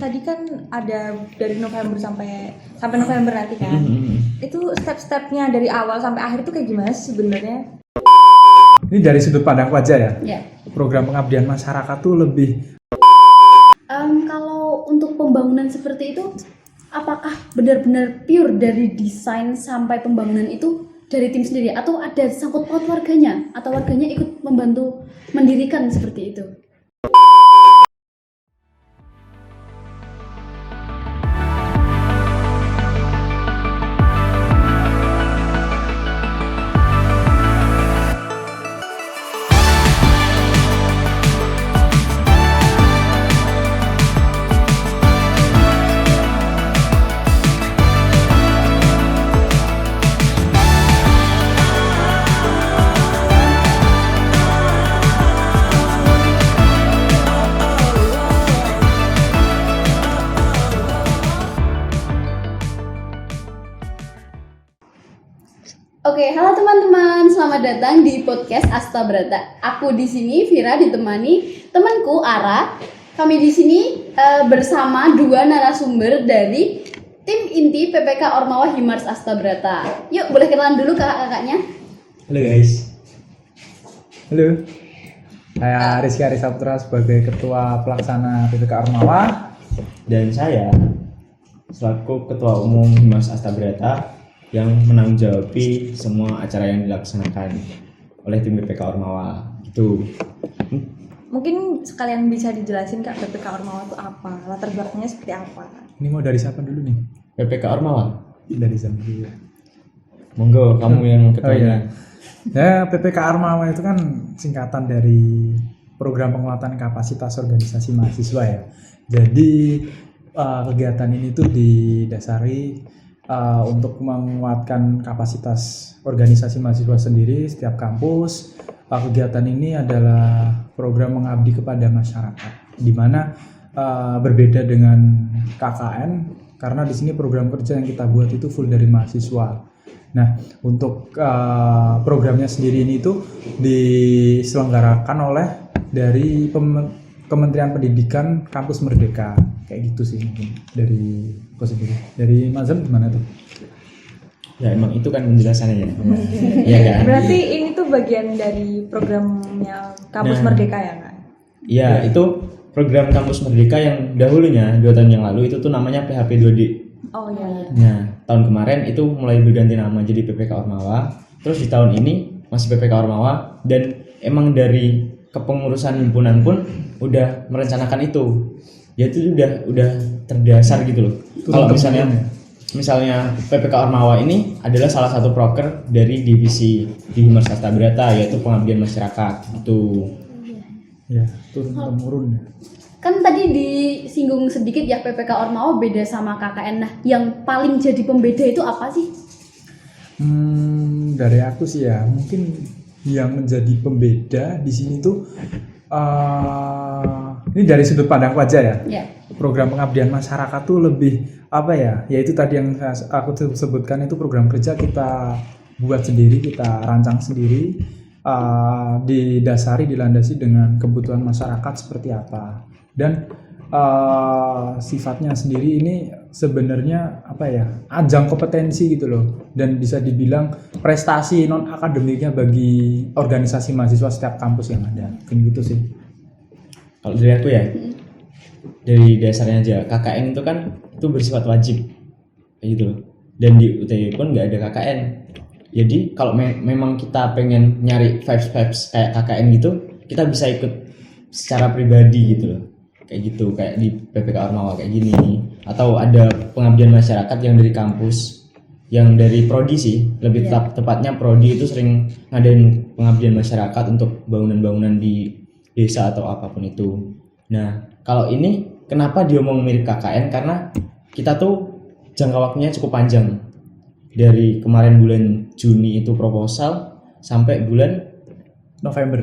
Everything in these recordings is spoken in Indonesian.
tadi kan ada dari November sampai November nanti kan. Itu step-stepnya dari awal sampai akhir itu kayak gimana sih sebenarnya? Ini dari sudut pandangku aja ya. Ya. Program pengabdian masyarakat tuh lebih Kalau untuk pembangunan seperti itu, apakah benar-benar pure dari desain sampai pembangunan itu dari tim sendiri, atau ada sangkut paut warganya, atau warganya ikut membantu mendirikan seperti itu? Oke, halo teman-teman, selamat datang di podcast Asta Brata. Aku di sini Vira ditemani temanku Ara. Kami di sini bersama dua narasumber dari tim inti PPK Ormawa Himars Asta Brata. Yuk, boleh kenalan dulu kakak-kakaknya. Halo guys. Halo. Saya Rizky Arisaputra sebagai Ketua Pelaksana PPK Ormawa. Dan saya selaku Ketua Umum Himars Asta Brata yang menanggung jawabi semua acara yang dilaksanakan oleh tim PPK Ormawa. Itu. Mungkin sekalian bisa dijelasin Kak, PPK Ormawa itu apa? Latar belakangnya seperti apa? Ini mau dari siapa dulu nih? PPK Ormawa. Dari Zambi ya. Monggo kamu yang ketuanya. Ya, PPK Ormawa itu kan singkatan dari Program Penguatan Kapasitas Organisasi Mahasiswa ya. Jadi kegiatan ini tuh didasari untuk menguatkan kapasitas organisasi mahasiswa sendiri setiap kampus. Kegiatan ini adalah program mengabdi kepada masyarakat, di mana berbeda dengan KKN karena di sini program kerja yang kita buat itu full dari mahasiswa. Nah, untuk programnya sendiri ini itu diselenggarakan oleh dari Kementerian Pendidikan Kampus Merdeka, kayak gitu sih mungkin dari aku sendiri. Dari Mazam gimana tuh? Ya emang itu kan penjelasannya ya. Iya kan? Berarti ini tuh bagian dari programnya Kampus Merdeka ya Kak? Iya, itu program Kampus Merdeka yang dahulunya 2 tahun yang lalu itu tuh namanya PHP 2D. Oh iya. Nah, tahun kemarin itu mulai berganti nama jadi PPK Ormawa. Terus di tahun ini masih PPK Ormawa, dan emang dari kepengurusan himpunan pun udah merencanakan itu. Ya itu udah terdasar gitu loh. Kalau misalnya PPK Ormawa ini adalah salah satu proker dari divisi di Himars Asta Brata, yaitu pengabdian masyarakat. Itu. Ya, turun temurun ya. Kan tadi disinggung sedikit ya, PPK Ormawa beda sama KKN. Nah, yang paling jadi pembeda itu apa sih? Dari aku sih ya, mungkin yang menjadi pembeda di sini tuh ini dari sudut pandangku aja ya. Ya. Program pengabdian masyarakat tuh lebih apa ya? Yaitu tadi yang aku sebutkan, itu program kerja kita buat sendiri, kita rancang sendiri, dilandasi dengan kebutuhan masyarakat seperti apa. Dan sifatnya sendiri ini sebenarnya apa ya, ajang kompetensi gitu loh, dan bisa dibilang prestasi non akademiknya bagi organisasi mahasiswa setiap kampus yang ada, kayak gitu sih. Kalau dari aku ya, dari dasarnya aja KKN itu kan itu bersifat wajib kayak gitu loh, dan di UTB pun nggak ada KKN. Jadi kalau memang kita pengen nyari vibes kayak KKN gitu, kita bisa ikut secara pribadi gitu loh. Kayak gitu, kayak di PPK Ormawa kayak gini, atau ada pengabdian masyarakat yang dari kampus, yang dari prodi sih, lebih tepatnya prodi itu sering ngadain pengabdian masyarakat untuk bangunan-bangunan di desa atau apapun itu. Nah, kalau ini kenapa diomong mirip KKN, karena kita tuh jangka waktunya cukup panjang, dari kemarin bulan Juni itu proposal sampai bulan November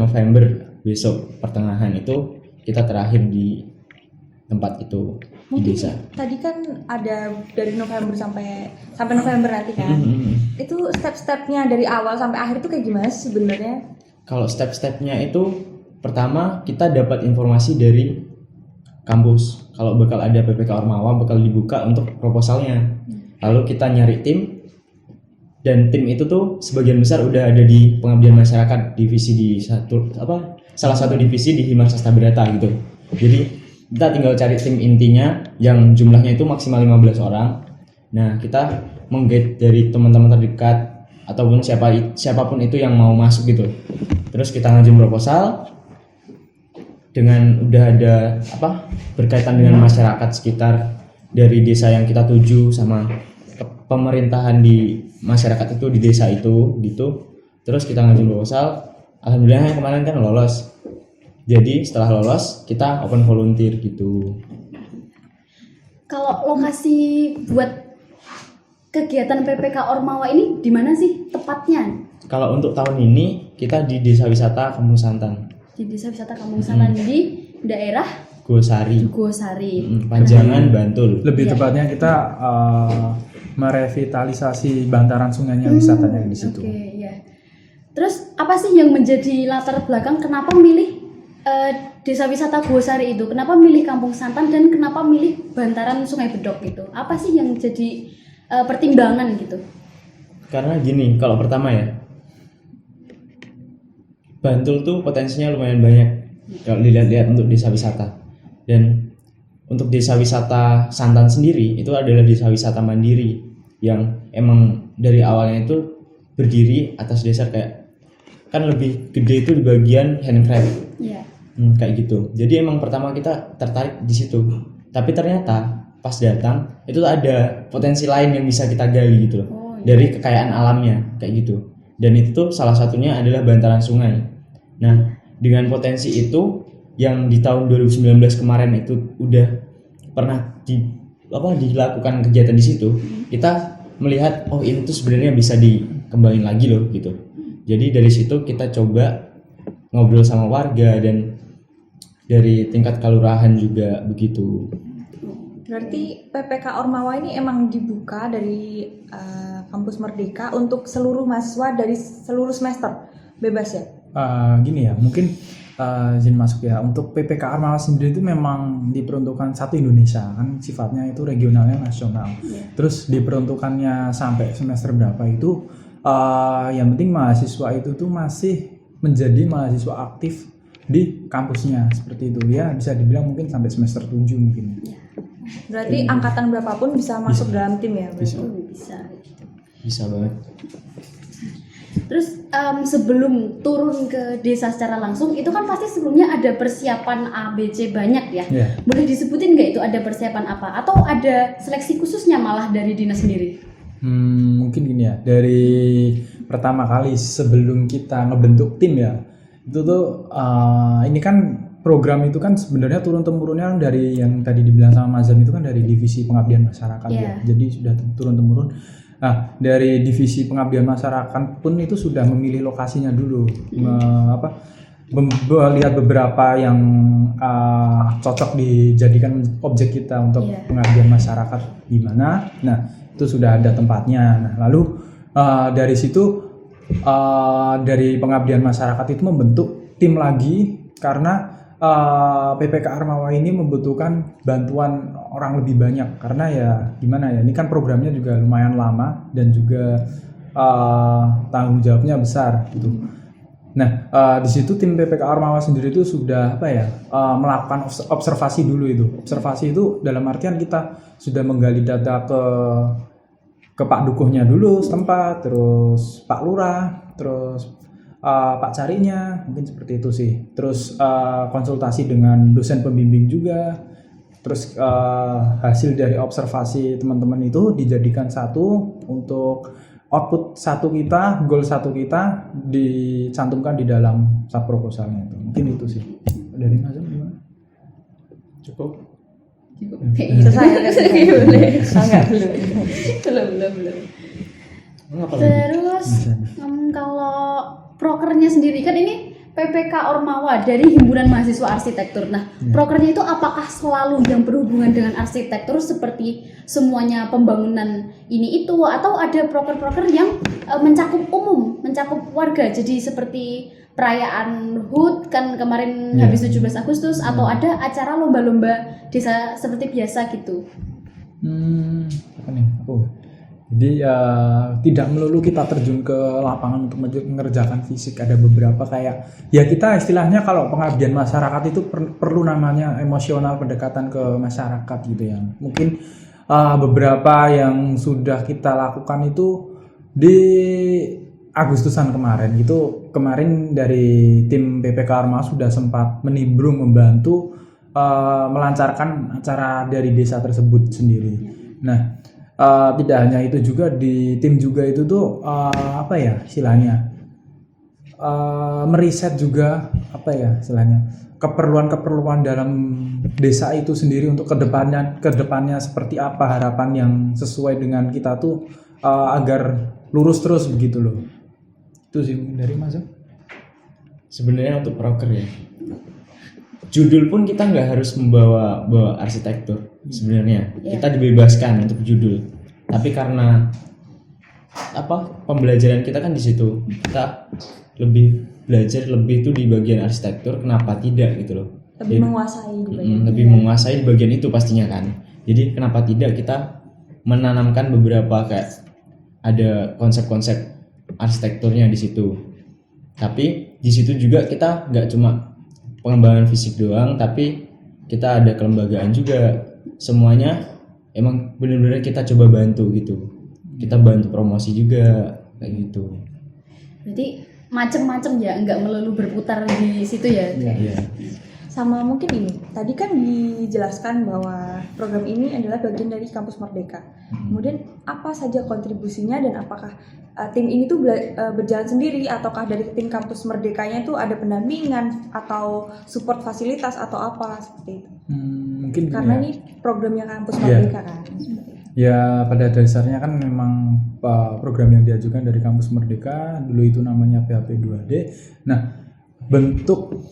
besok pertengahan itu kita terakhir di tempat itu. Mungkin di desa. Tadi kan ada dari November sampai November nanti kan. Itu step-stepnya dari awal sampai akhir itu kayak gimana sih sebenarnya? Kalau step-stepnya itu, pertama kita dapat informasi dari kampus. Kalau bakal ada PPK Ormawa bakal dibuka untuk proposalnya. Lalu kita nyari tim, dan tim itu tuh sebagian besar udah ada di pengabdian masyarakat divisi di salah satu divisi di Himar Sastra Berata gitu. Jadi kita tinggal cari tim intinya yang jumlahnya itu maksimal 15 orang. Nah, kita meng-guide dari teman-teman terdekat ataupun siapapun itu yang mau masuk gitu. Terus kita ngajuin proposal dengan udah ada berkaitan dengan masyarakat sekitar dari desa yang kita tuju sama pemerintahan di masyarakat itu di desa itu gitu. Terus kita ngajuin proposal, alhamdulillah kemarin kan lolos. Jadi setelah lolos kita open volunteer gitu. Kalau lokasi buat kegiatan PPK Ormawa ini di mana sih tepatnya? Kalau untuk tahun ini kita di Desa Wisata Kampung Santan. Di Desa Wisata Kampung Santan di daerah Gosari. Panjangan, Bantul. Lebih tepatnya kita merevitalisasi bantaran sungainya, wisatanya di situ. Oke, ya. Terus apa sih yang menjadi latar belakang kenapa milih Desa Wisata Gosari itu? Kenapa milih Kampung Santan dan kenapa milih bantaran Sungai Bedok itu? Apa sih yang jadi pertimbangan gitu? Karena gini, kalau pertama ya, Bantul tuh potensinya lumayan banyak kalau dilihat-lihat untuk desa wisata. Dan untuk desa wisata Santan sendiri itu adalah desa wisata mandiri yang emang dari awalnya itu berdiri atas dasar kayak kan lebih gede itu di bagian handcraft. Iya. Kayak gitu. Jadi emang pertama kita tertarik di situ. Tapi ternyata pas datang itu ada potensi lain yang bisa kita gali gitu loh. Dari kekayaan alamnya kayak gitu. Dan itu tuh salah satunya adalah bantaran sungai. Nah, dengan potensi itu yang di tahun 2019 kemarin itu udah pernah dilakukan kegiatan di situ, kita melihat oh ini tuh sebenarnya bisa dikembangin lagi loh gitu. Jadi dari situ kita coba ngobrol sama warga dan dari tingkat kelurahan juga begitu. Berarti PPK Ormawa ini emang dibuka dari kampus Merdeka untuk seluruh mahasiswa dari seluruh semester, bebas ya? Gini ya, mungkin izin masuk ya. Untuk PPK Ormawa sendiri itu memang diperuntukkan satu Indonesia, kan sifatnya itu regionalnya nasional. Terus diperuntukannya sampai semester berapa itu, yang penting mahasiswa itu tuh masih menjadi mahasiswa aktif di kampusnya seperti itu ya, bisa dibilang mungkin sampai semester 7 mungkin. Berarti angkatan berapapun bisa masuk dalam tim ya? Bisa banget. Terus sebelum turun ke desa secara langsung itu kan pasti sebelumnya ada persiapan ABC banyak ya. Boleh disebutin nggak itu ada persiapan apa? Atau ada seleksi khususnya malah dari dinas sendiri? Mungkin gini ya, dari pertama kali sebelum kita ngebentuk tim ya, itu tuh ini kan program itu kan sebenarnya turun-temurunnya dari yang tadi dibilang sama Mazam itu kan dari divisi pengabdian masyarakat ya. Jadi sudah turun-temurun. Nah, dari divisi pengabdian masyarakat pun itu sudah memilih lokasinya dulu, lihat beberapa yang cocok dijadikan objek kita untuk pengabdian masyarakat di mana. Nah, itu sudah ada tempatnya. Nah, lalu dari situ dari pengabdian masyarakat itu membentuk tim lagi karena PPK Ormawa ini membutuhkan bantuan orang lebih banyak karena ya gimana ya, ini kan programnya juga lumayan lama dan juga tanggung jawabnya besar gitu. Nah, di situ tim PPK Ormawa sendiri itu sudah melakukan observasi dulu itu. Observasi itu dalam artian kita sudah menggali data ke Pak Dukuhnya dulu setempat, terus Pak Lurah, terus Pak Carinya, mungkin seperti itu sih. Terus konsultasi dengan dosen pembimbing juga. Terus hasil dari observasi teman-teman itu dijadikan satu untuk output satu kita, goal satu kita dicantumkan di dalam sub proposalnya itu. Mungkin itu sih. Dari Mas gimana? Cukup. Selesai boleh. Belum. Terus kalau prokernya sendiri kan ini PPK Ormawa dari Himpunan Mahasiswa Arsitektur. Nah, prokernya itu apakah selalu yang berhubungan dengan arsitektur seperti semuanya pembangunan ini itu, atau ada proker-proker yang mencakup umum, mencakup warga, jadi seperti perayaan HUT kan kemarin Iya. habis 17 Agustus atau ada acara lomba-lomba desa seperti biasa gitu. Apa nih? Jadi tidak melulu kita terjun ke lapangan untuk mengerjakan fisik. Ada beberapa kayak ya kita istilahnya kalau pengabdian masyarakat itu perlu namanya emosional, pendekatan ke masyarakat gitu ya. Mungkin beberapa yang sudah kita lakukan itu di Agustusan kemarin itu kemarin dari tim PPK Ormawa sudah sempat menimbrung membantu melancarkan acara dari desa tersebut sendiri. Nah, tidak hanya itu juga di tim juga itu tuh apa ya istilahnya meriset juga apa ya istilahnya keperluan-keperluan dalam desa itu sendiri untuk kedepannya seperti apa harapan yang sesuai dengan kita tuh agar lurus terus begitu loh. Itu sih dari Mas. Sebenarnya untuk proker ya, judul pun kita nggak harus membawa arsitektur sebenarnya. Kita dibebaskan untuk judul, tapi karena pembelajaran kita kan di situ, kita belajar lebih tuh di bagian arsitektur, kenapa tidak gitu loh. Lebih menguasai juga ya. Lebih menguasai di bagian itu pastinya kan. Jadi kenapa tidak kita menanamkan beberapa kayak ada konsep-konsep arsitekturnya di situ. Tapi di situ juga kita nggak cuma pengembangan fisik doang, tapi kita ada kelembagaan juga. Semuanya emang benar-benar kita coba bantu gitu. Kita bantu promosi juga kayak gitu. Berarti macem-macem ya, nggak melulu berputar di situ ya. Iya. Sama mungkin ini, tadi kan dijelaskan bahwa program ini adalah bagian dari Kampus Merdeka. Kemudian apa saja kontribusinya dan apakah tim ini tuh berjalan sendiri ataukah dari tim Kampus Merdekanya itu ada pendampingan atau support fasilitas atau apa seperti itu? Mungkin Karena ya. ini programnya Kampus Merdeka kan. Ya pada dasarnya kan memang program yang diajukan dari Kampus Merdeka dulu itu namanya PHP 2D. Nah, bentuk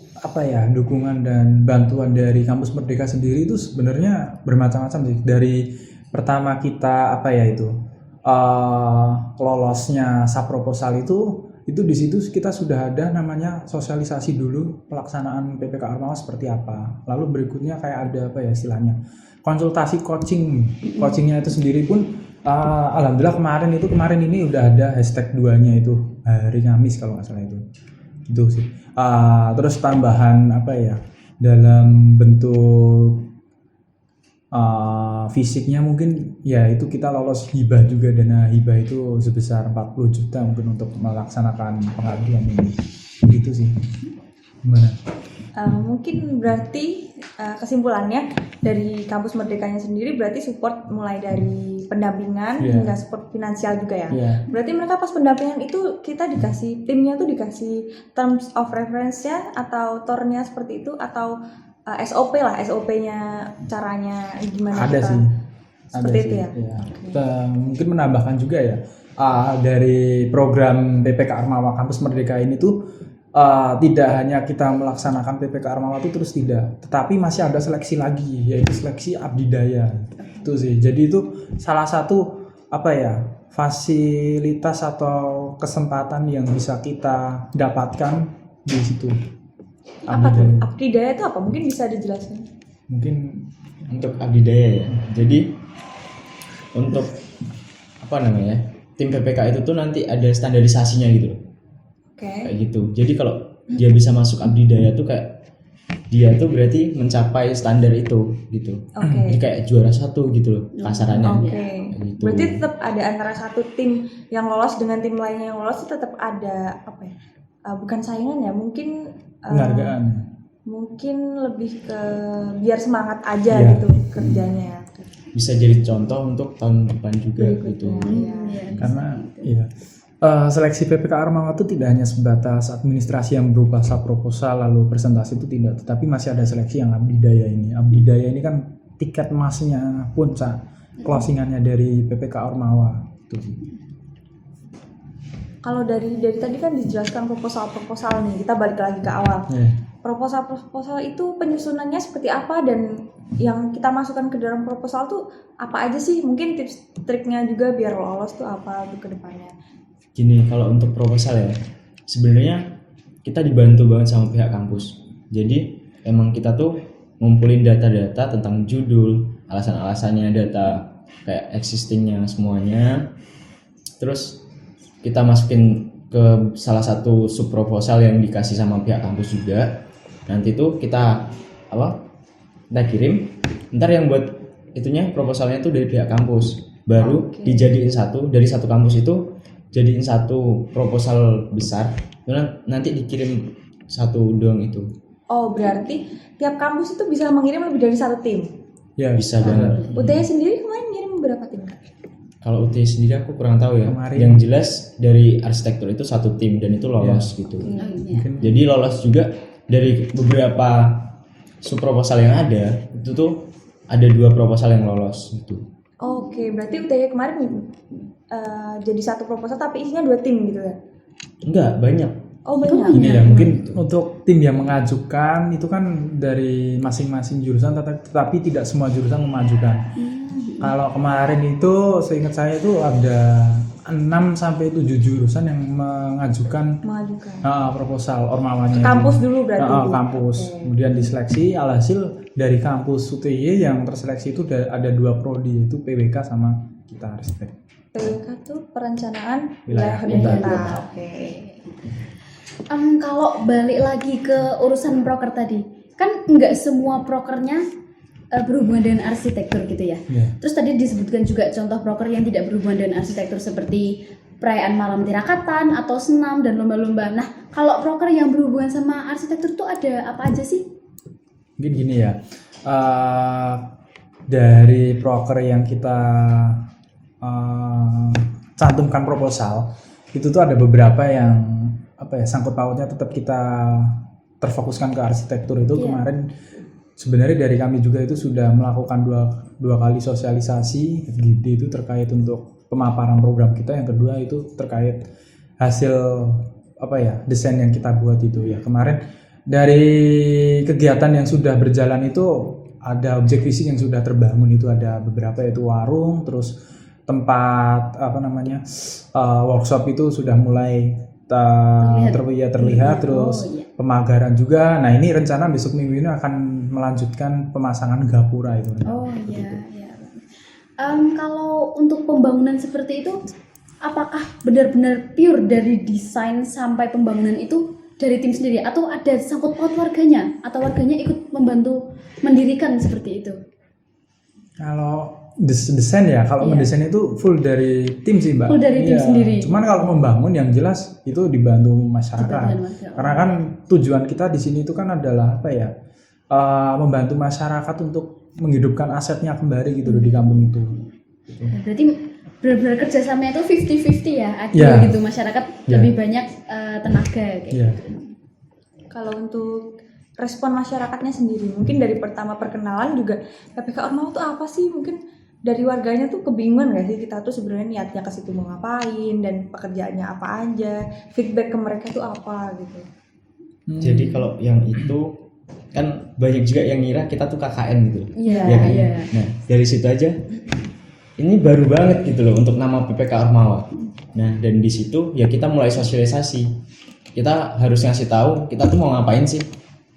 dukungan dan bantuan dari Kampus Merdeka sendiri itu sebenarnya bermacam-macam sih. Dari pertama kita lolosnya proposal itu di situ kita sudah ada namanya sosialisasi dulu pelaksanaan PPK Ormawa seperti apa. Lalu berikutnya kayak ada istilahnya konsultasi coachingnya itu sendiri pun alhamdulillah kemarin ini udah ada hashtag 2-nya itu hari Kamis kalau nggak salah itu sih. Terus tambahan dalam bentuk fisiknya mungkin ya itu kita lolos hibah juga, dana hibah itu sebesar 40 juta mungkin untuk melaksanakan pengabdian ini gitu sih. Gimana? Mungkin berarti kesimpulannya dari Kampus Merdekanya sendiri berarti support mulai dari pendampingan hingga support finansial juga ya. Berarti mereka pas pendampingan itu kita timnya tuh dikasih terms of reference-nya atau tornya seperti itu atau SOP-nya caranya gimana Ada kita sih. seperti itu ya. Kita mungkin menambahkan juga ya dari program PPK Ormawa Kampus Merdeka ini tuh tidak hanya kita melaksanakan PPK Ormawa itu terus tidak, tetapi masih ada seleksi lagi yaitu seleksi abdidaya. Itu sih. Jadi itu salah satu fasilitas atau kesempatan yang bisa kita dapatkan di situ. Apa tuh? Abdidaya itu apa? Mungkin bisa dijelaskan. Mungkin Untuk abdidaya ya. Jadi untuk tim PPK itu tuh nanti ada standarisasinya gitu loh. Kayak gitu. Jadi kalau dia bisa masuk abdidaya tuh kayak dia tuh berarti mencapai standar itu gitu. Jadi kayak juara 1 gitu loh kasarannya. Gitu. Berarti tetap ada antara satu tim yang lolos dengan tim lainnya yang lolos itu tetap ada bukan saingan ya, mungkin penghargaan. Mungkin lebih ke biar semangat aja gitu kerjanya. Bisa jadi contoh untuk tahun depan juga gitu. Karena seleksi PPK Ormawa itu tidak hanya sebatas administrasi yang berupa proposal lalu presentasi itu tidak, tetapi masih ada seleksi yang abdidaya ini. Abdidaya ini kan tiket emasnya puncak closingannya dari PPK Ormawa itu sih. Kalau dari tadi kan dijelaskan proposal nih, kita balik lagi ke awal. Proposal itu penyusunannya seperti apa dan yang kita masukkan ke dalam proposal tuh apa aja sih? Mungkin tips triknya juga biar lolos tuh apa ke depannya. Gini, kalau untuk proposal ya sebenarnya kita dibantu banget sama pihak kampus. Jadi emang kita tuh ngumpulin data-data tentang judul, alasan-alasannya, data kayak existingnya semuanya. Terus kita masukin ke salah satu sub proposal yang dikasih sama pihak kampus juga. Nanti tuh kita kirim. Ntar yang buat itunya proposalnya tuh dari pihak kampus. Baru dijadiin dari satu kampus itu jadiin satu proposal besar. Nanti dikirim satu doang itu. Oh, berarti tiap kampus itu bisa mengirim lebih dari satu tim. Ya, Bisa banget. UTY sendiri kemarin ngirim berapa tim, Kak? Kalau UT sendiri aku kurang tahu ya. Kemarin. Yang jelas dari arsitektur itu satu tim dan itu lolos gitu. Iya. Jadi lolos juga dari beberapa sub proposal yang ada. Itu tuh ada 2 proposal yang lolos gitu. Oke, berarti UTY kemarin jadi satu proposal tapi isinya 2 tim gitu ya? Enggak, banyak. Oh, banyak. Ini ya mungkin untuk tim yang mengajukan itu kan dari masing-masing jurusan, tetapi tidak semua jurusan memajukan. Kalau kemarin itu seingat saya itu ada 6 sampai 7 jurusan yang mengajukan proposal ormawanya. Kampus dulu berarti. Kampus. Okay. Kemudian diseleksi, alhasil dari kampus UTY yang terseleksi itu ada 2 prodi, yaitu PWK sama kita arsitek. PWK tuh perencanaan Wilayah wilayah dan kota. kota. Oke. Kalau balik lagi ke urusan proker tadi, kan nggak semua prokernya berhubungan dengan arsitektur gitu ya. Yeah. Terus tadi disebutkan juga contoh proker yang tidak berhubungan dengan arsitektur seperti perayaan malam tirakatan atau senam dan lomba-lomba. Nah, kalau proker yang berhubungan sama arsitektur tuh ada apa aja sih? Mungkin gini ya, dari proker yang kita cantumkan proposal itu tuh ada beberapa yang sangkut pautnya tetap kita terfokuskan ke arsitektur itu. Kemarin sebenarnya dari kami juga itu sudah melakukan dua kali sosialisasi FGD itu terkait untuk pemaparan program kita. Yang kedua itu terkait hasil desain yang kita buat itu ya. Kemarin dari kegiatan yang sudah berjalan itu ada objek fisik yang sudah terbangun, itu ada beberapa, yaitu warung, terus tempat workshop itu sudah mulai terlihat, terus pemagaran juga. Nah, ini rencana besok minggu ini akan melanjutkan pemasangan gapura itu. Oh iya. Kalau untuk pembangunan seperti itu, apakah benar-benar pure dari desain sampai pembangunan itu dari tim sendiri, atau ada sangkut paut warganya, atau warganya ikut membantu mendirikan seperti itu? Kalau desain ya, kalau mendesain itu full dari tim sih, Mbak. Full dari tim sendiri. Cuman kalau membangun yang jelas itu dibantu masyarakat. Karena kan tujuan kita di sini itu kan adalah membantu masyarakat untuk menghidupkan asetnya kembali gitu di kampung itu. Berarti benar-benar kerjasamanya itu 50-50 ya, adil gitu, masyarakat lebih banyak tenaga kayak gitu. Kalau untuk respon masyarakatnya sendiri, mungkin dari pertama perkenalan juga PPK Ormawa itu apa sih? Mungkin dari warganya tuh kebingungan nggak sih kita tuh sebenarnya niatnya ke situ mau ngapain dan pekerjaannya apa aja, feedback ke mereka tuh apa gitu. Jadi kalau yang itu kan banyak juga yang ngira kita tuh KKN gitu. Iya. Kan? Nah, dari situ aja ini baru banget gitu loh untuk nama PPK Ormawa. Nah, dan di situ ya kita mulai sosialisasi. Kita harus ngasih tahu kita tuh mau ngapain sih.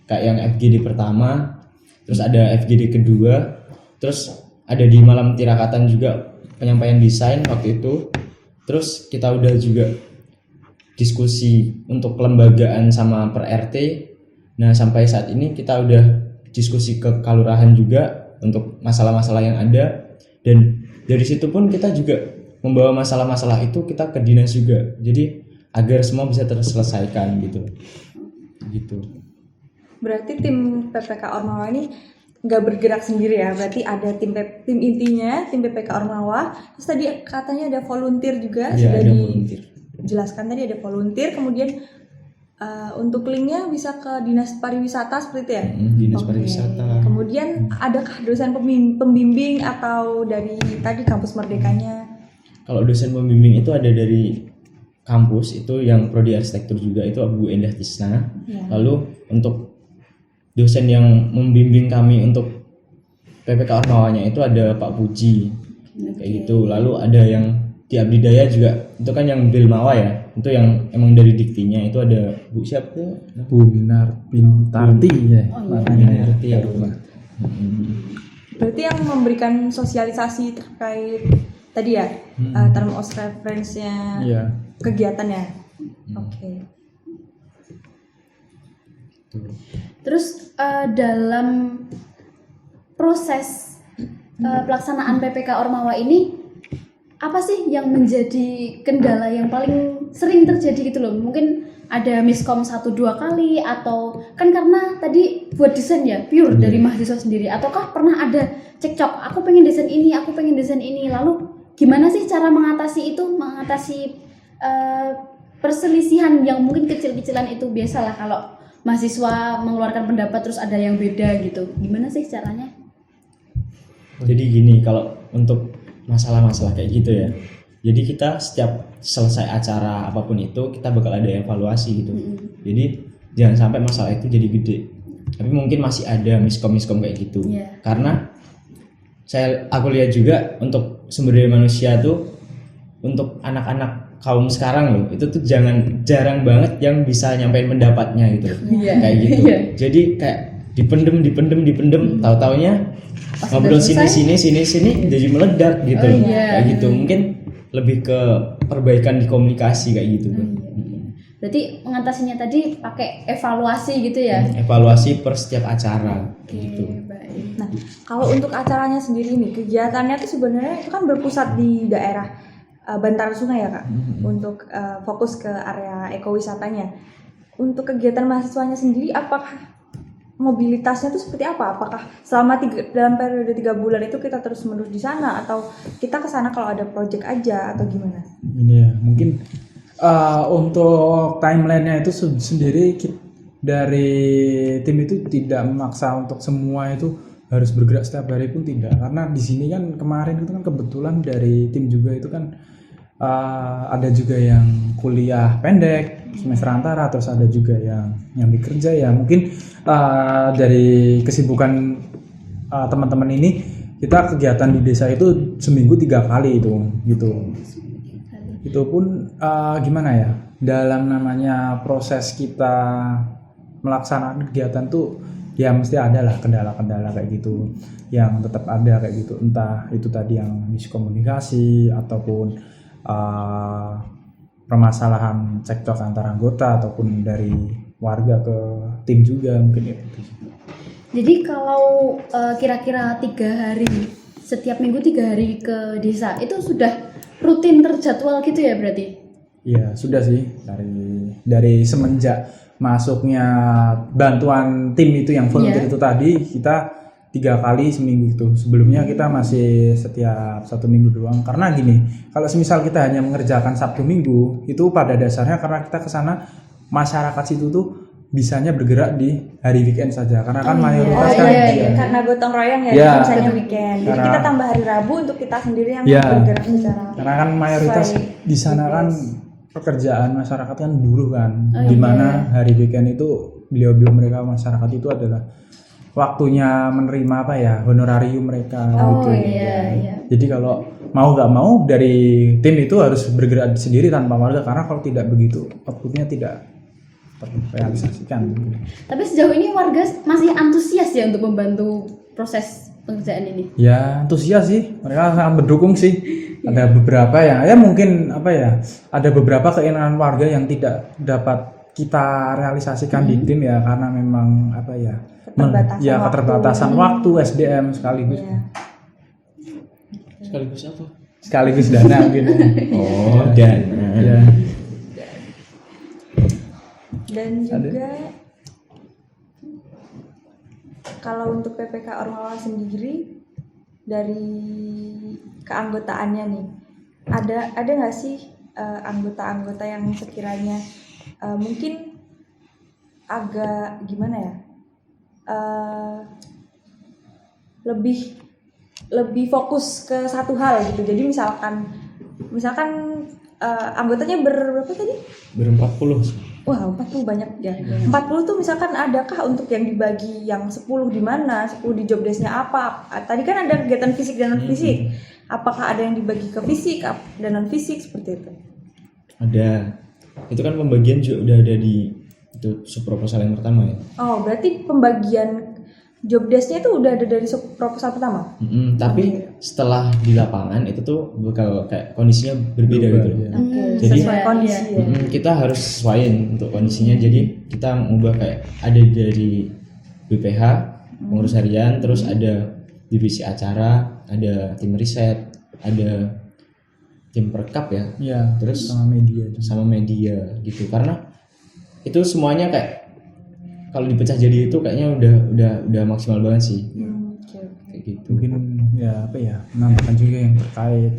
Kayak yang FGD pertama, terus ada FGD kedua, terus ada di malam tirakatan juga penyampaian desain waktu itu. Terus kita udah juga diskusi untuk kelembagaan sama per RT. Nah, sampai saat ini kita udah diskusi ke kelurahan juga untuk masalah-masalah yang ada. Dan dari situ pun kita juga membawa masalah-masalah itu kita ke dinas juga. Jadi agar semua bisa terselesaikan gitu. Berarti tim PPK Ormawa ini nggak bergerak sendiri ya, berarti ada tim intinya, tim PPK Ormawa. Terus tadi katanya ada volunteer juga, sudah dijelaskan tadi ada volunteer. Kemudian untuk linknya bisa ke dinas pariwisata seperti itu ya? Dinas pariwisata. Kemudian adakah dosen pembimbing atau dari tadi kampus Merdekanya? Kalau dosen pembimbing itu ada dari kampus, itu yang prodi arsitektur juga, itu Bu Endah Tisna. Lalu untuk dosen yang membimbing kami untuk PPK Ormawanya itu ada Pak Puji, kayak gitu. Lalu ada yang di Abdi Daya juga itu kan yang Bilmawa ya, itu yang emang dari diktinya itu ada Bu siapa tuh? Bu Minar Bintarti ya. Oh, iya. Minarti ya. Berarti yang memberikan sosialisasi terkait tadi ya, term of reference-nya Iya. kegiatannya. Oke. Terus dalam proses pelaksanaan PPK Ormawa ini apa sih yang menjadi kendala yang paling sering terjadi gitu loh? Mungkin ada miskom 1-2 kali, atau kan karena tadi buat desain ya pure dari mahasiswa sendiri, ataukah pernah ada cekcok, aku pengen desain ini, aku pengen desain ini, lalu gimana sih cara mengatasi itu, mengatasi perselisihan yang mungkin kecil-kecilan itu? Biasalah kalau mahasiswa mengeluarkan pendapat terus ada yang beda gitu, gimana sih caranya? Jadi gini, kalau untuk masalah-masalah kayak gitu ya, jadi kita setiap selesai acara apapun itu kita bakal ada evaluasi gitu. Jadi jangan sampai masalah itu jadi gede. Tapi mungkin masih ada miskom kayak gitu. Karena aku lihat juga untuk sumber daya manusia tuh untuk anak-anak kaum sekarang loh, itu tuh jarang banget yang bisa nyampein pendapatnya gitu. Kayak gitu. Jadi kayak dipendem, tahu-taunya ngobrol sini jadi meledak gitu. Kayak gitu. Mungkin lebih ke perbaikan di komunikasi kayak gitu. Berarti mengatasinya tadi pakai evaluasi gitu ya? Evaluasi per setiap acara gitu. Baik. Nah, kalau untuk acaranya sendiri nih, kegiatannya tuh sebenarnya itu kan berpusat di daerah bantaran sungai ya Kak, untuk fokus ke area ekowisatanya. Untuk kegiatan mahasiswanya sendiri, apakah mobilitasnya itu seperti apa? Apakah selama dalam periode 3 bulan itu kita terus menerus di sana, atau kita ke sana kalau ada project aja, atau gimana? Ini ya, mungkin untuk timelinenya itu sendiri dari tim itu tidak memaksa untuk semua itu harus bergerak setiap hari pun tidak, karena di sini kan kemarin itu kan kebetulan dari tim juga itu kan ada juga yang kuliah pendek semester antara, terus ada juga yang bekerja ya. Mungkin dari kesibukan teman-teman ini, kita kegiatan di desa itu seminggu 3 kali itu gitu. Itu pun gimana ya, dalam namanya proses kita melaksanakan kegiatan tuh ya mesti ada lah kendala-kendala kayak gitu yang tetap ada kayak gitu, entah itu tadi yang miskomunikasi ataupun permasalahan cekcok antar anggota ataupun dari warga ke tim juga mungkin ya. Jadi kalau kira-kira 3 hari, setiap minggu 3 hari ke desa itu sudah rutin terjadwal gitu ya berarti? Iya sudah sih, dari semenjak masuknya bantuan tim itu yang volunteer itu tadi, kita 3 kali seminggu itu. Sebelumnya kita masih setiap 1 minggu doang. Karena gini, kalau semisal kita hanya mengerjakan Sabtu Minggu, itu pada dasarnya karena kita ke sana masyarakat situ tuh bisanya bergerak di hari weekend saja. Karena kan mayoritas kan karena gotong royong ya, misalnya weekend. Jadi kita tambah hari Rabu untuk kita sendiri yang bergerak secara. Karena kan mayoritas di sana kan pekerjaan masyarakat kan buruh kan, dimana hari weekend itu beliau-beliau mereka masyarakat itu adalah waktunya menerima apa ya, honorarium mereka gitu. Jadi kalau mau nggak mau dari tim itu harus bergerak sendiri tanpa warga, karena kalau tidak begitu outputnya tidak terrealisasikan. Tapi sejauh ini warga masih antusias ya untuk membantu proses pengerjaan ini? Ya antusias sih, mereka sangat mendukung sih. Ada beberapa ya mungkin apa ya, ada beberapa keinginan warga yang tidak dapat kita realisasikan di tim ya, karena memang apa ya, keterbatasan waktu SDM sekaligus. Sekaligus apa? Sekaligus dana mungkin. Dana. Dan juga kalau untuk PPK Ormawa sendiri, dari keanggotaannya nih, ada nggak sih anggota-anggota yang sekiranya mungkin agak gimana ya, lebih fokus ke satu hal gitu. Jadi misalkan anggotanya berapa tadi? Ber-40. Wah, 40 banyak ya. 40 tuh misalkan adakah untuk yang dibagi yang 10 di mana, 10 di job desk-nya apa? Tadi kan ada kegiatan fisik dan non fisik. Apakah ada yang dibagi ke fisik dan non fisik seperti itu? Ada. Itu kan pembagian juga udah ada di itu sub proposal yang pertama ya. Oh, berarti pembagian job desk-nya itu udah ada dari proposal pertama? Tapi setelah di lapangan itu tuh bakal kayak kondisinya berbeda gitu loh. Oke, Jadi- sesuai kondisi ya. Kita harus sesuaiin untuk kondisinya. Jadi kita mengubah kayak ada dari BPH pengurus harian, terus ada divisi acara, ada tim riset, ada tim perkap ya, Ya, Terus- sama media juga. sama media gitu. Karena itu semuanya kayak kalau dipecah jadi itu kayaknya udah maksimal banget sih Oke. kayak gitu. Mungkin ya apa ya, menambahkan juga yang terkait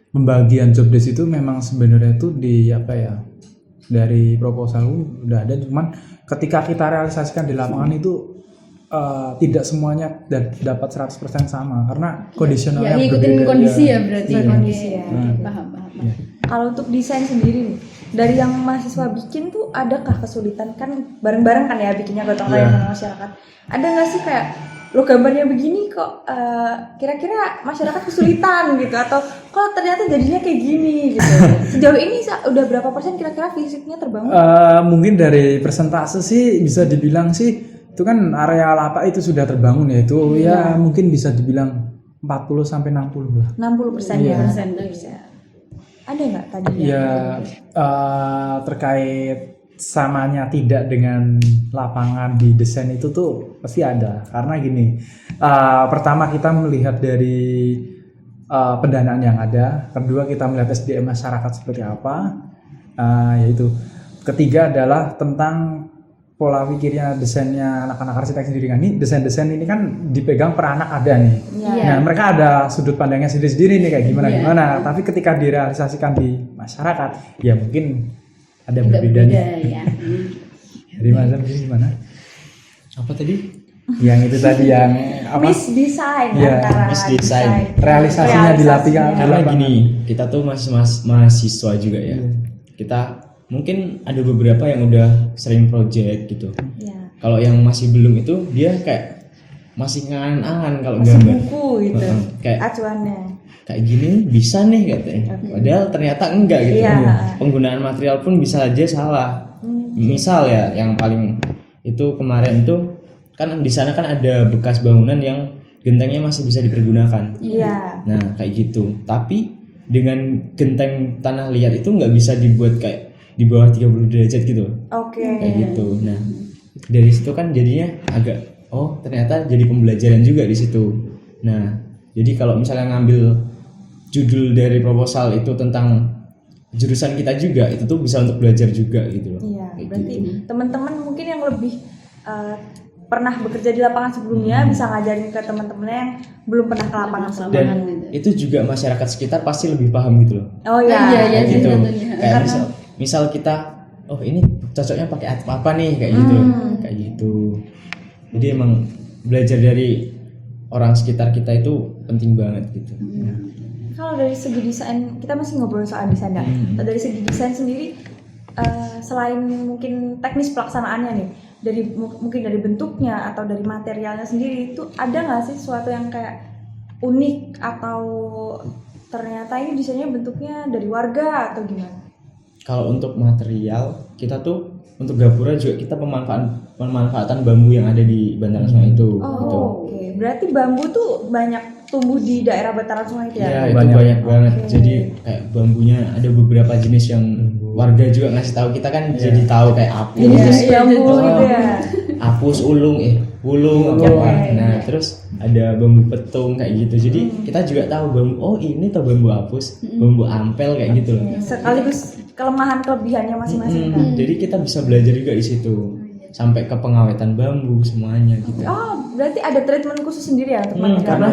pembagian job desk itu memang sebenarnya itu di apa ya, dari proposal udah ada, cuman ketika kita realisasikan di lapangan itu tidak semuanya dapat 100% sama karena kondisionalnya Ya, ngikutin berbeda. kondisi ya berarti. Sesuai kondisi ya. Paham. Iya. Kalau untuk desain sendiri nih, dari yang mahasiswa bikin tuh adakah kesulitan? Kan bareng-bareng kan ya bikinnya gotong royong sama masyarakat. Ada nggak sih kayak lo gambarnya begini kok kira-kira masyarakat kesulitan gitu, atau kok ternyata jadinya kayak gini gitu. Sejauh ini udah berapa persen kira-kira fisiknya terbangun? Mungkin dari persentase sih bisa dibilang sih itu kan area lapak itu sudah terbangun ya, itu ya mungkin bisa dibilang 40 sampai 60 lah. 60% Iya. ya. Persen. Ada nggak tadi? Ya terkait samanya tidak dengan lapangan di desain itu tuh pasti ada, karena gini, pertama kita melihat dari pendanaan yang ada, kedua kita melihat SDM masyarakat seperti apa, yaitu ketiga adalah tentang pola pikirnya desainnya anak-anak arsitek sendiri kan. Ini desain-desain ini kan dipegang per anak ada nih. Iya. Nah, mereka ada sudut pandangnya sendiri-sendiri nih kayak gimana Iya. gimana. Tapi ketika direalisasikan di masyarakat, ya mungkin ada Agak berbeda nih. ya. Jadi Mas Amji gimana? Apa tadi? Yang itu tadi yang apa? Misdesign Iya, antara misdesign. Realisasinya di lapangan. Karena gini, kita tuh masih mahasiswa juga ya. Kita mungkin ada beberapa yang udah sering project gitu. Iya. Kalau yang masih belum itu dia kayak masih ngangan-angan kalau Masih gambar. buku gitu. Kayak Acuannya. kayak gini bisa nih katanya. Padahal ternyata enggak gitu. Iya. Penggunaan material pun bisa aja salah. Misal ya yang paling itu kemarin tuh kan di sana kan ada bekas bangunan yang gentengnya masih bisa dipergunakan. Iya. Nah kayak gitu. Tapi dengan genteng tanah liat itu nggak bisa dibuat kayak di bawah 30 derajat gitu. Oke. Kayak gitu. Nah dari situ kan jadinya agak ternyata jadi pembelajaran juga di situ. Nah jadi kalau misalnya ngambil judul dari proposal itu tentang jurusan kita juga, itu tuh bisa untuk belajar juga gitu loh. Iya, Kayak berarti gitu. teman-teman mungkin yang lebih pernah bekerja di lapangan sebelumnya bisa ngajarin ke teman-temannya yang belum pernah ke lapangan Dan sebelumnya. itu juga masyarakat sekitar pasti lebih paham gitu loh. Oh iya, Iya, iya, Kayak sih, gitu. tentunya. Kayak misal kita ini cocoknya pakai apa nih kayak gitu. Kayak gitu. Jadi emang belajar dari orang sekitar kita itu penting banget gitu. Kalau dari segi desain, kita masih ngobrol soal desain dah. Dari segi desain sendiri, selain mungkin teknis pelaksanaannya nih, mungkin dari bentuknya atau dari materialnya sendiri, itu ada nggak sih sesuatu yang kayak unik atau ternyata ini desainnya bentuknya dari warga atau gimana? Kalau untuk material kita tuh untuk gapura juga kita pemanfaatan bambu yang ada di bantaran sungai itu. gitu. Oke. Berarti bambu tuh banyak tumbuh di daerah bantaran sungai itu Ya ya? itu banyak banget. Jadi kayak bambunya ada beberapa jenis yang warga juga ngasih tahu kita kan jadi tahu kayak apus, Jenis bambu gitu ya? apus, ulung, ulung apa. Nah terus ada bambu petung kayak gitu. Jadi kita juga tahu bambu. Ini tuh bambu apus, bambu ampel kayak gitu loh. Sekaligus kelemahan kelebihannya masing-masing kan? Jadi kita bisa belajar juga di situ sampai ke pengawetan bambu semuanya gitu. Oh, berarti ada treatment khusus sendiri ya untuk material? Karena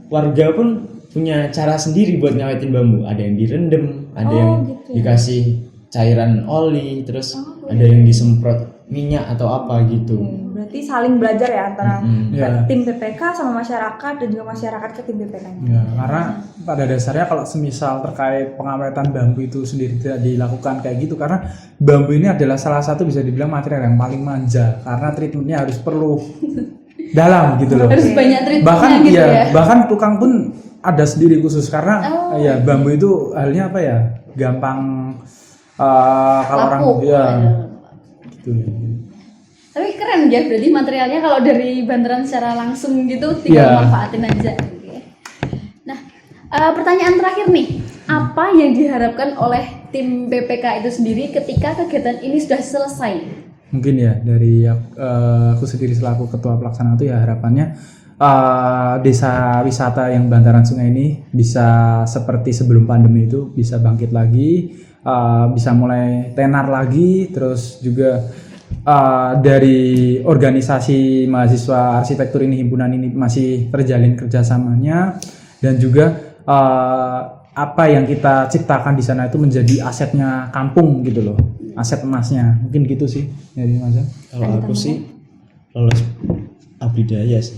warga pun punya cara sendiri buat ngawetin bambu. Ada yang direndam, ada yang gitu ya. dikasih cairan oli, terus ada yang disemprot minyak atau apa gitu. Berarti saling belajar ya antara Ya. tim PPK sama masyarakat dan juga masyarakat ke tim PPK-nya. Ya, karena pada dasarnya kalau semisal terkait pengawetan bambu itu sendiri tidak dilakukan kayak gitu, karena bambu ini adalah salah satu bisa dibilang material yang paling manja karena treatmentnya harus perlu dalam gitu loh. Harus banyak treatmentnya Bahkan gitu ya, ya. bahkan tukang pun ada sendiri khusus karena Oh. ya bambu itu halnya apa ya? Gampang kalau orang Lapuk. ya gitu. Tapi keren ya, berarti materialnya kalau dari bantaran secara langsung gitu tinggal Iya. manfaatin aja. Oke. Nah, pertanyaan terakhir nih, apa yang diharapkan oleh tim PPK itu sendiri ketika kegiatan ini sudah selesai? Mungkin ya dari aku sendiri selaku ketua pelaksana itu ya harapannya desa wisata yang bantaran sungai ini bisa seperti sebelum pandemi itu bisa bangkit lagi, bisa mulai tenar lagi, terus juga dari organisasi mahasiswa arsitektur ini, himpunan ini masih terjalin kerjasamanya, dan juga apa yang kita ciptakan di sana itu menjadi asetnya kampung gitu loh, aset emasnya. Mungkin gitu sih dari Mas. Kalau aku sih lolos abdidaya sih.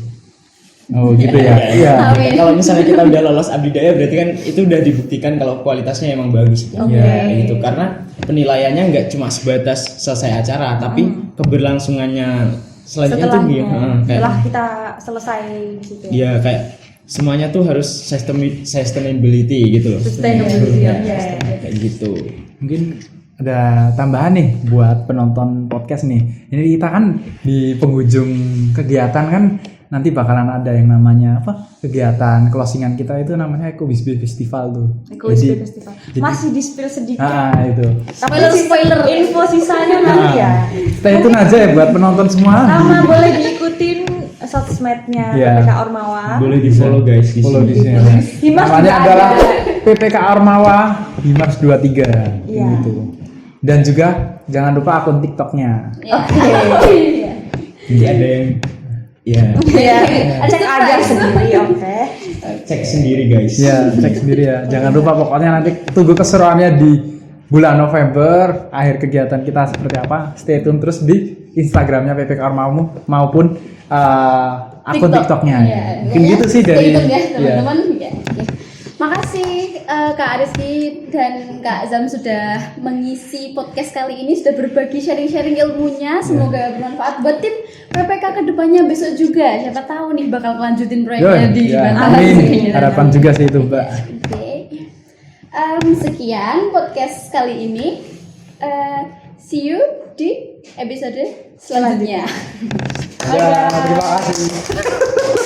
Oh gitu ya. Iya. Amin. Kalau misalnya kita udah lolos abdidaya berarti kan itu udah dibuktikan kalau kualitasnya emang bagus gitu. Oke. Kayak gitu. Karena penilaiannya nggak cuma sebatas selesai acara, tapi keberlangsungannya selanjutnya tuh Setelahnya, kayak setelah kita selesai di situ ya. ya kayak semuanya tuh harus sustainability gitu loh. Sustainability, Ya, oke. kayak gitu. Mungkin ada tambahan nih buat penonton podcast nih. Ini kita kan di penghujung kegiatan kan nanti bakalan ada yang namanya apa? Kegiatan closingan kita itu namanya Eco Wisby Festival tuh. Eco-Wisby Festival. Masih di spill sedikit. Itu. Tapi Spoiler. info sisanya nanti ya. Stay tune aja ya buat penonton semua. Sama boleh diikutin sosmednya Iya. PPK Ormawa. Boleh di follow guys di Follow di sini. sini. Himas Namanya juga adalah ada. PPK Ormawa Himas 23 Iya. gitu. Dan juga jangan lupa akun TikToknya. Ya. Iya. Jadi ada yang ya Iya. Ada Cek aja surprise. sendiri, oke. cek sendiri guys. Ya, cek sendiri ya. Jangan lupa pokoknya nanti tunggu keseruannya di bulan November. Akhir kegiatan kita seperti apa? Stay tune terus di Instagramnya PPK Ormawa maupun akun TikToknya. Iya. Mungkin gitu sih Stay dari. tune ya Iya. teman-teman. Ya. Oke. Makasih Kak Ariski dan Kak Zam sudah mengisi podcast kali ini, sudah berbagi sharing-sharing ilmunya. Semoga bermanfaat buat tim PPK kedepannya besok juga. Siapa tahu nih bakal lanjutin proyeknya Yoi, di ya, Bantaran amin. Sungai. Harapan juga sih itu, Mbak. Oke. Sekian podcast kali ini. See you di episode selanjutnya. Ya, terima kasih.